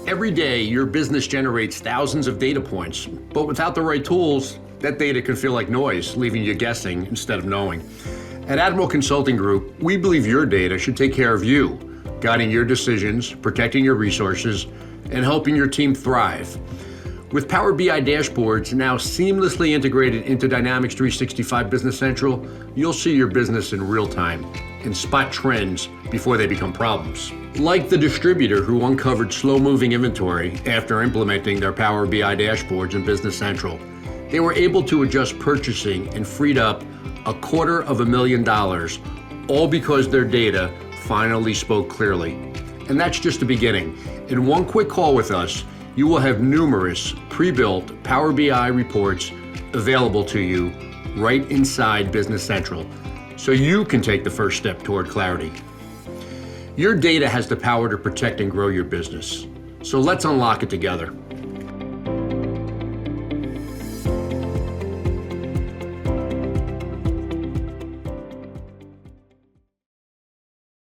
Every day, your business generates thousands of data points, but without the right tools, that data can feel like noise, leaving you guessing instead of knowing. At Admiral Consulting Group, we believe your data should take care of you, guiding your decisions, protecting your resources, and helping your team thrive. With Power BI dashboards now seamlessly integrated into Dynamics 365 Business Central, you'll see your business in real time and spot trends before they become problems. Like the distributor who uncovered slow-moving inventory after implementing their Power BI dashboards in Business Central, they were able to adjust purchasing and freed up $250,000, all because their data finally spoke clearly. And that's just the beginning. In one quick call with us, you will have numerous pre-built Power BI reports available to you right inside Business Central, so you can take the first step toward clarity. Your data has the power to protect and grow your business, so let's unlock it together.